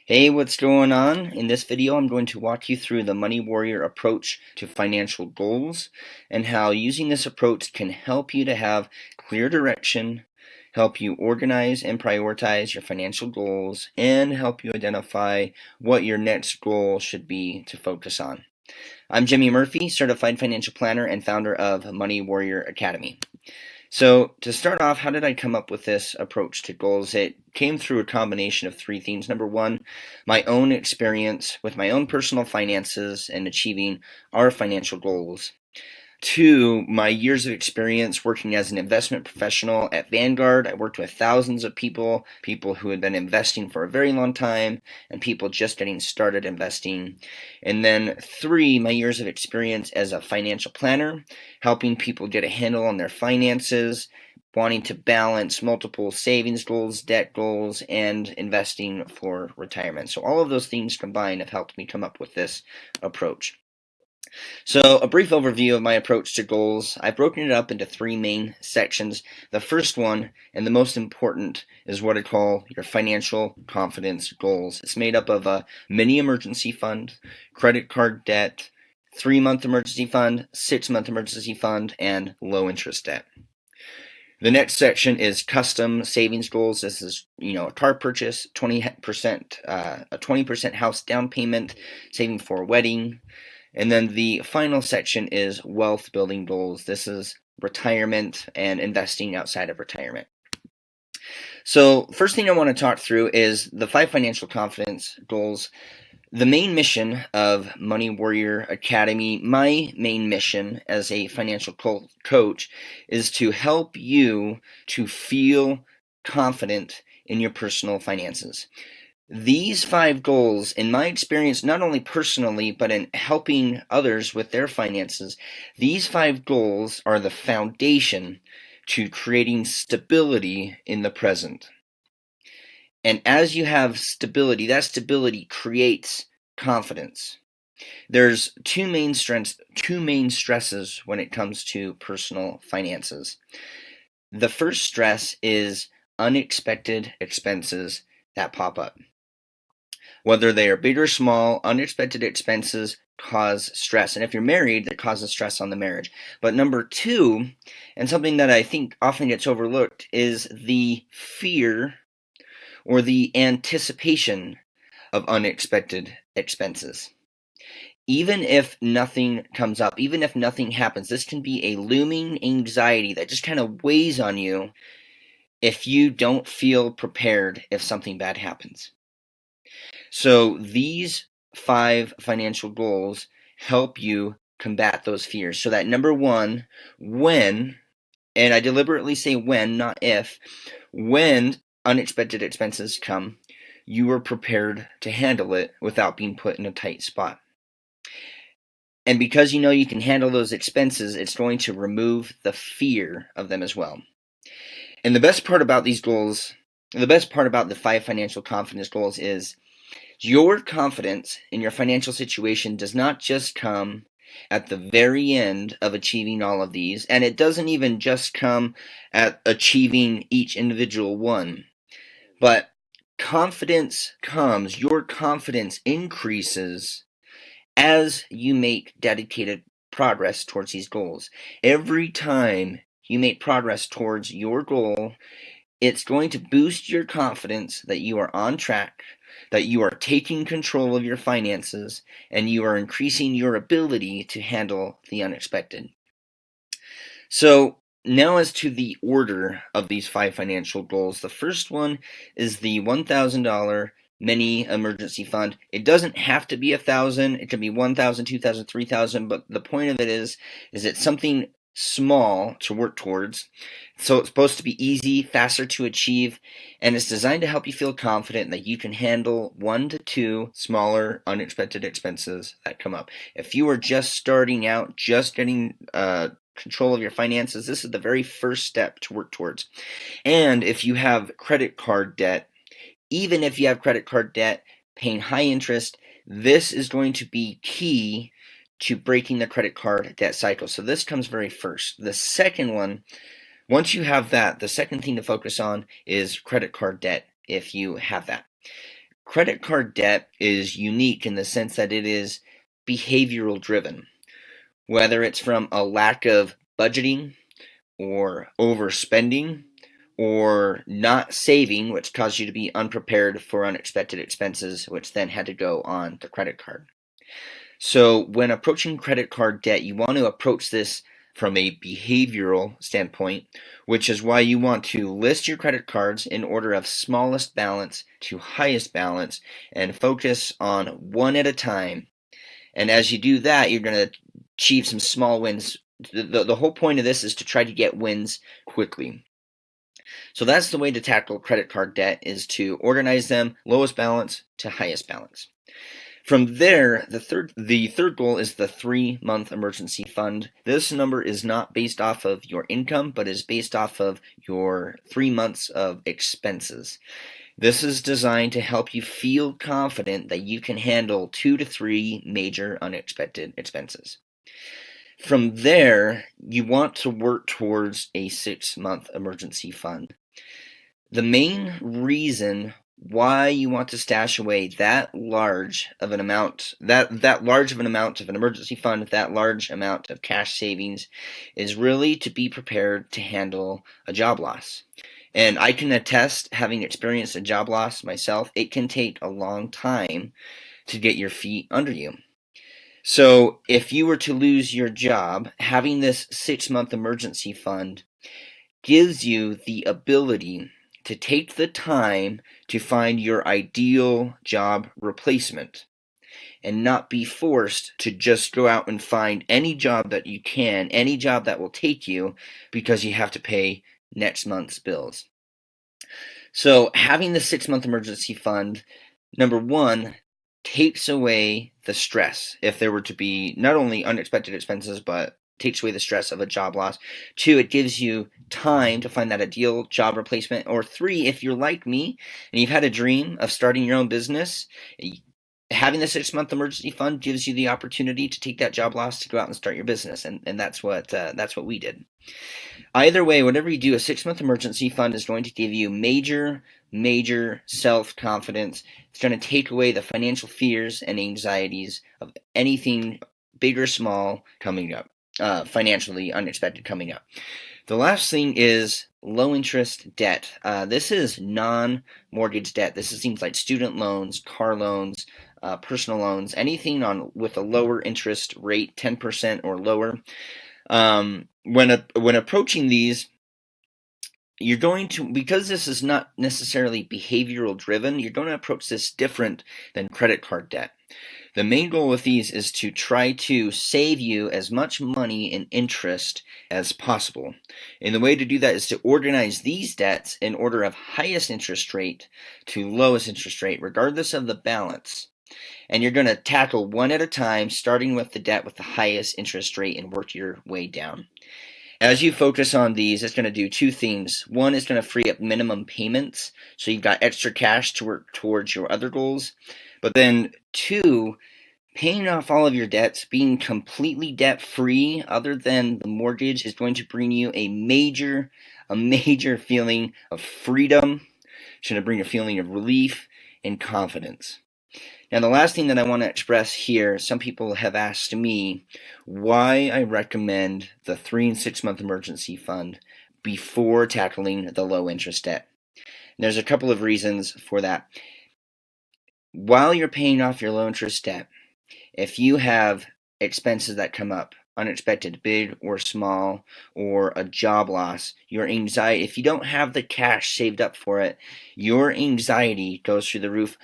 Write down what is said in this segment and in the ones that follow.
Hey, what's going on? In this video, I'm going to walk you through the Money Warrior approach to financial goals and how using this approach can help you to have clear direction, help you organize and prioritize your financial goals, and help you identify what your next goal should be to focus on. I'm Jimmy Murphy, certified financial planner and founder of Money Warrior Academy. So to start off, how did I come up with this approach to goals? It came through a combination of three themes. Number one, my own experience with my own personal finances and achieving our financial goals. Two, my years of experience working as an investment professional at Vanguard. I worked with thousands of people who had been investing for a very long time, and people just getting started investing. And then three, my years of experience as a financial planner, helping people get a handle on their finances, wanting to balance multiple savings goals, debt goals, and investing for retirement. So all of those things combined have helped me come up with this approach. So, a brief overview of my approach to goals. I've broken it up into three main sections. The first one, and the most important, is what I call your financial confidence goals. It's made up of a mini emergency fund, credit card debt, 3-month emergency fund, 6-month emergency fund, and low interest debt. The next section is custom savings goals. This is, a car purchase, 20%, a 20% house down payment, saving for a wedding. And then the final section is wealth building goals. This is retirement and investing outside of retirement. So first thing I want to talk through is the 5 financial confidence goals. The main mission of Money Warrior Academy, my main mission as a financial coach, is to help you to feel confident in your personal finances. These 5 goals, in my experience, not only personally, but in helping others with their finances, these 5 goals are the foundation to creating stability in the present. And as you have stability, that stability creates confidence. There's two main stresses when it comes to personal finances. The first stress is unexpected expenses that pop up. Whether they are big or small, unexpected expenses cause stress. And if you're married, that causes stress on the marriage. But number 2, and something that I think often gets overlooked, is the fear or the anticipation of unexpected expenses. Even if nothing comes up, even if nothing happens, this can be a looming anxiety that just kind of weighs on you if you don't feel prepared if something bad happens. So these 5 financial goals help you combat those fears. So that number 1, when, and I deliberately say when, not if, when unexpected expenses come, you are prepared to handle it without being put in a tight spot. And because you know you can handle those expenses, it's going to remove the fear of them as well. And the best part about these goals, the best part about the 5 financial confidence goals is your confidence in your financial situation does not just come at the very end of achieving all of these, and it doesn't even just come at achieving each individual one, but your confidence increases as you make dedicated progress towards these goals. Every time you make progress towards your goal, it's going to boost your confidence that you are on track, that you are taking control of your finances, and you are increasing your ability to handle the unexpected. So now as to the order of these 5 financial goals, the first one is the $1,000 mini emergency fund. It doesn't have to be 1,000. It can be 1,000, 2,000, 3,000. But the point of it is it's something small to work towards. So it's supposed to be easy, faster to achieve, and it's designed to help you feel confident that you can handle 1 to 2 smaller unexpected expenses that come up. If you are just starting out, just getting control of your finances, this is the very first step to work towards. And if you have credit card debt, even if you have credit card debt paying high interest, this is going to be key to breaking the credit card debt cycle. So this comes very first. The second one, once you have that, the second thing to focus on is credit card debt if you have that. Credit card debt is unique in the sense that it is behavioral driven, whether it's from a lack of budgeting or overspending or not saving, which caused you to be unprepared for unexpected expenses, which then had to go on the credit card. So when approaching credit card debt, you want to approach this from a behavioral standpoint, which is why you want to list your credit cards in order of smallest balance to highest balance and focus on one at a time. And as you do that, you're going to achieve some small wins. The whole point of this is to try to get wins quickly. So that's the way to tackle credit card debt, is to organize them lowest balance to highest balance. From there, the third goal is the 3-month emergency fund. This number is not based off of your income, but is based off of your 3 months of expenses. This is designed to help you feel confident that you can handle 2 to 3 major unexpected expenses. From there, you want to work towards a 6-month emergency fund. The main reason why you want to stash away that large of an amount, that large of an amount of an emergency fund, that large amount of cash savings, is really to be prepared to handle a job loss. And I can attest, having experienced a job loss myself, it can take a long time to get your feet under you. So if you were to lose your job, having this 6-month emergency fund gives you the ability to take the time to find your ideal job replacement and not be forced to just go out and find any job that you can, any job that will take you, because you have to pay next month's bills. So having the 6-month emergency fund, number one, takes away the stress if there were to be not only unexpected expenses, but takes away the stress of a job loss. 2, it gives you time to find that ideal job replacement. Or 3, if you're like me and you've had a dream of starting your own business, having the 6-month emergency fund gives you the opportunity to take that job loss to go out and start your business. And that's what we did. Either way, whatever you do, a 6-month emergency fund is going to give you major self-confidence. It's going to take away the financial fears and anxieties of anything big or small coming up. Financially unexpected coming up. The last thing is low interest debt. This is non-mortgage debt. This is things like student loans, car loans, personal loans, anything with a lower interest rate, 10% or lower. When approaching these, you're going to, because this is not necessarily behavioral driven, you're going to approach this different than credit card debt. The main goal with these is to try to save you as much money in interest as possible. And the way to do that is to organize these debts in order of highest interest rate to lowest interest rate, regardless of the balance. And you're going to tackle one at a time, starting with the debt with the highest interest rate and work your way down. As you focus on these, it's going to do 2 things. One, is going to free up minimum payments, so you've got extra cash to work towards your other goals. But then 2, paying off all of your debts, being completely debt-free other than the mortgage, is going to bring you a major feeling of freedom. It's going to bring a feeling of relief and confidence. Now, the last thing that I want to express here, some people have asked me why I recommend the 3 and 6-month emergency fund before tackling the low interest debt. And there's a couple of reasons for that. While you're paying off your low interest debt, if you have expenses that come up, unexpected, big or small, or a job loss, your anxiety, if you don't have the cash saved up for it, your anxiety goes through the roof.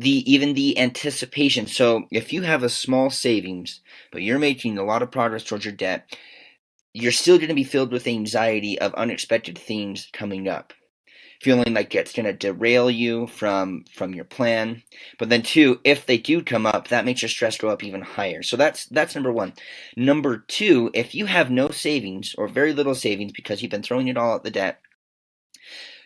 Even the anticipation. So if you have a small savings, but you're making a lot of progress towards your debt, you're still going to be filled with anxiety of unexpected things coming up, feeling like it's going to derail you from your plan. But then 2, if they do come up, that makes your stress go up even higher. So that's number 1. Number 2, if you have no savings or very little savings because you've been throwing it all at the debt,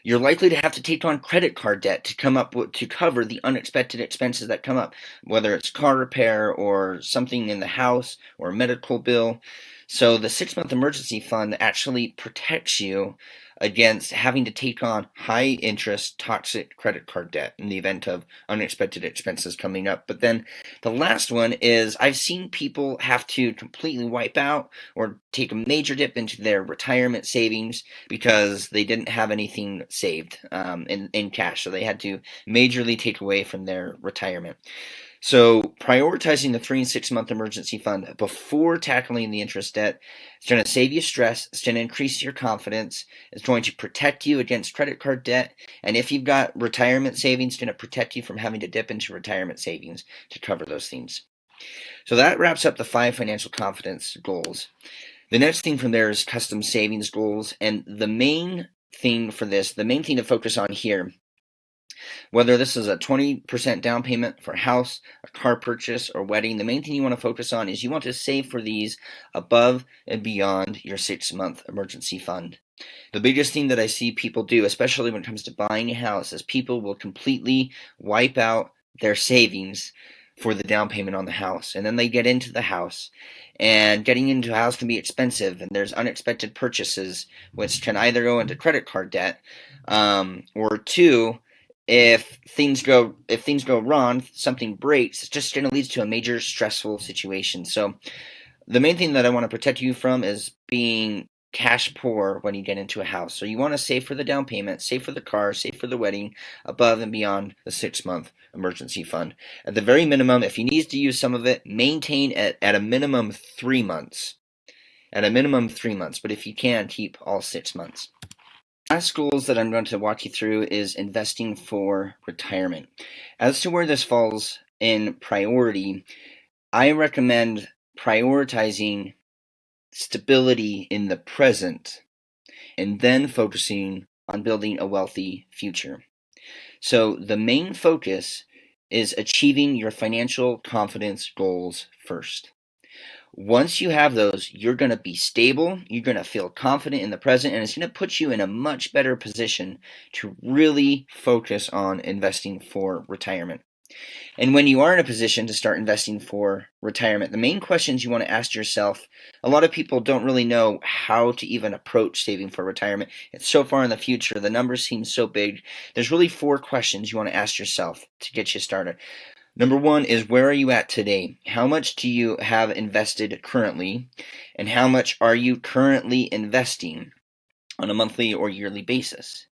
you're likely to have to take on credit card debt to cover the unexpected expenses that come up, whether it's car repair or something in the house or a medical bill. So the 6-month emergency fund actually protects you against having to take on high interest, toxic credit card debt in the event of unexpected expenses coming up. But then the last one is I've seen people have to completely wipe out or take a major dip into their retirement savings because they didn't have anything saved in cash. So they had to majorly take away from their retirement. So prioritizing the 3 and 6 month emergency fund before tackling the interest debt is going to save you stress. It's going to increase your confidence. It's going to protect you against credit card debt. And if you've got retirement savings, it's going to protect you from having to dip into retirement savings to cover those things. So that wraps up the 5 financial confidence goals. The next thing from there is custom savings goals. And the main thing for this, the main thing to focus on here, whether this is a 20% down payment for a house, a car purchase, or wedding, the main thing you want to focus on is you want to save for these above and beyond your 6-month emergency fund. The biggest thing that I see people do, especially when it comes to buying a house, is people will completely wipe out their savings for the down payment on the house. And then they get into the house, and getting into a house can be expensive, and there's unexpected purchases, which can either go into credit card debt, or two, if things go wrong, something breaks, it's just going to lead to a major stressful situation. So the main thing that I want to protect you from is being cash poor when you get into a house. So you want to save for the down payment, save for the car, save for the wedding, above and beyond the 6-month emergency fund. At the very minimum, if you need to use some of it, maintain at a minimum 3 months. At a minimum 3 months, but if you can, keep all 6 months. Last goals that I'm going to walk you through is investing for retirement. As to where this falls in priority, I recommend prioritizing stability in the present and then focusing on building a wealthy future. So the main focus is achieving your financial confidence goals first. Once you have those, you're going to be stable, you're going to feel confident in the present, and it's going to put you in a much better position to really focus on investing for retirement. And when you are in a position to start investing for retirement, the main questions you want to ask yourself, a lot of people don't really know how to even approach saving for retirement. It's so far in the future, the numbers seem so big. There's really 4 questions you want to ask yourself to get you started. Number 1 is, where are you at today? How much do you have invested currently? And how much are you currently investing on a monthly or yearly basis?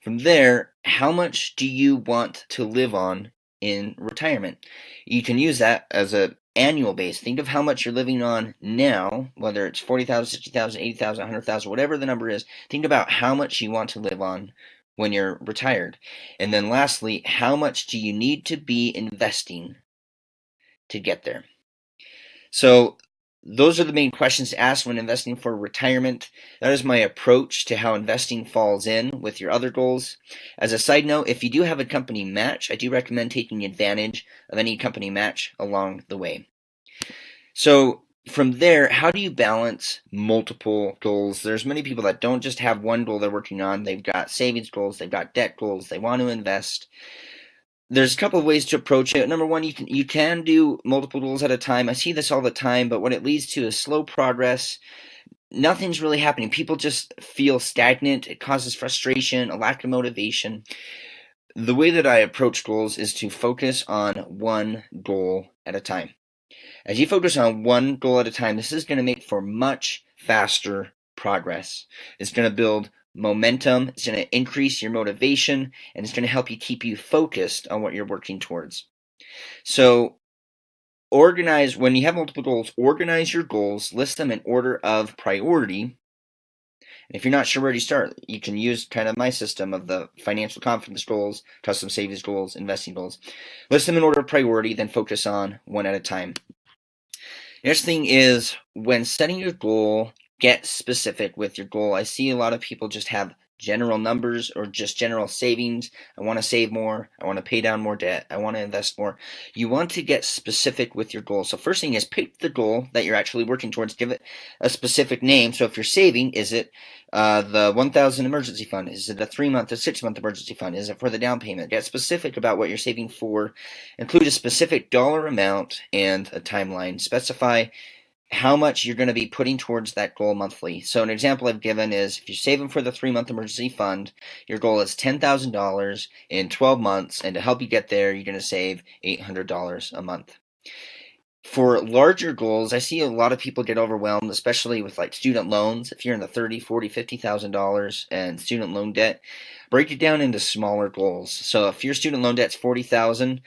From there, how much do you want to live on in retirement? You can use that as an annual base. Think of how much you're living on now, whether it's 40,000, 60,000, 80,000, 100,000, whatever the number is. Think about how much you want to live on when you're retired. And then lastly, how much do you need to be investing to get there? So those are the main questions to ask when investing for retirement. That is my approach to how investing falls in with your other goals. As a side note, if you do have a company match, I do recommend taking advantage of any company match along the way. So from there, how do you balance multiple goals? There's many people that don't just have one goal they're working on. They've got savings goals, they've got debt goals, they want to invest. There's a couple of ways to approach it. Number 1, you can do multiple goals at a time. I see this all the time, but what it leads to is slow progress. Nothing's really happening. People just feel stagnant. It causes frustration, a lack of motivation. The way that I approach goals is to focus on one goal at a time. As you focus on one goal at a time, this is going to make for much faster progress. It's going to build momentum, it's going to increase your motivation, and it's going to help you keep you focused on what you're working towards. So organize, when you have multiple goals, organize your goals, list them in order of priority. And if you're not sure where to start, you can use kind of my system of the financial confidence goals, custom savings goals, investing goals. List them in order of priority, then focus on one at a time. Next thing is, when setting your goal, get specific with your goal. I see a lot of people just have general numbers or just general savings. I want to save more. I want to pay down more debt. I want to invest more. You want to get specific with your goal. So first thing is, pick the goal that you're actually working towards. Give it a specific name. So if you're saving, is it the 1,000 emergency fund? Is it a 3-month or 6-month emergency fund? Is it for the down payment? Get specific about what you're saving for. Include a specific dollar amount and a timeline. Specify how much you're going to be putting towards that goal monthly. So an example I've given is if you're saving for the 3-month emergency fund, your goal is $10,000 in 12 months, and to help you get there, you're going to save $800 a month. For larger goals, I see a lot of people get overwhelmed, especially with like student loans. If you're in the $30,000, $40,000, $50,000 and student loan debt, break it down into smaller goals. So if your student loan debt's $40,000,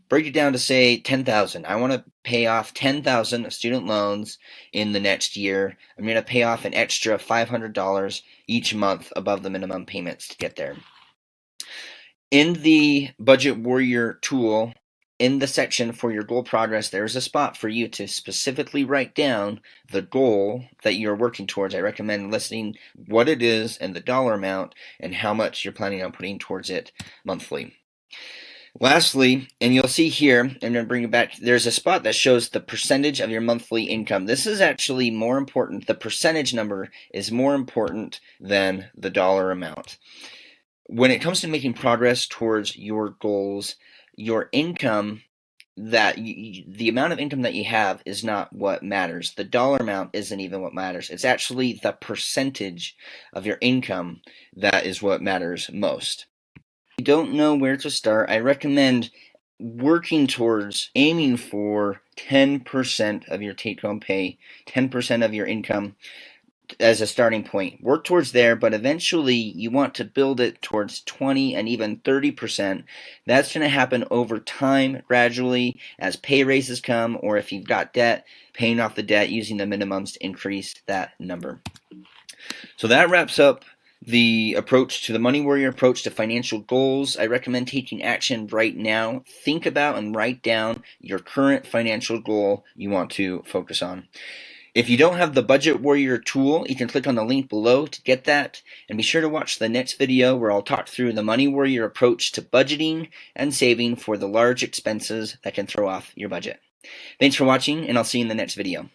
break it down to say $10,000. I want to pay off $10,000 of student loans in the next year. I'm going to pay off an extra $500 each month above the minimum payments to get there. In the Budget Warrior tool, in the section for your goal progress, there's a spot for you to specifically write down the goal that you're working towards. I recommend listing what it is and the dollar amount and how much you're planning on putting towards it monthly. Lastly, and you'll see here, I'm going to bring it back, there's a spot that shows the percentage of your monthly income. This is actually more important. The percentage number is more important than the dollar amount. When it comes to making progress towards your goals, your income, the amount of income that you have is not what matters. The dollar amount isn't even what matters. It's actually the percentage of your income that is what matters most. If you don't know where to start, I recommend working towards aiming for 10% of your take-home pay, 10% of your income as a starting point. Work towards there, but eventually you want to build it towards 20 and even 30%. That's going to happen over time, gradually, as pay raises come, or if you've got debt, paying off the debt using the minimums to increase that number. So that wraps up the approach to the Money Warrior approach to financial goals. I recommend taking action right now. Think about and write down your current financial goal you want to focus on. If you don't have the Budget Warrior tool, you can click on the link below to get that, and be sure to watch the next video where I'll talk through the Money Warrior approach to budgeting and saving for the large expenses that can throw off your budget. Thanks for watching, and I'll see you in the next video.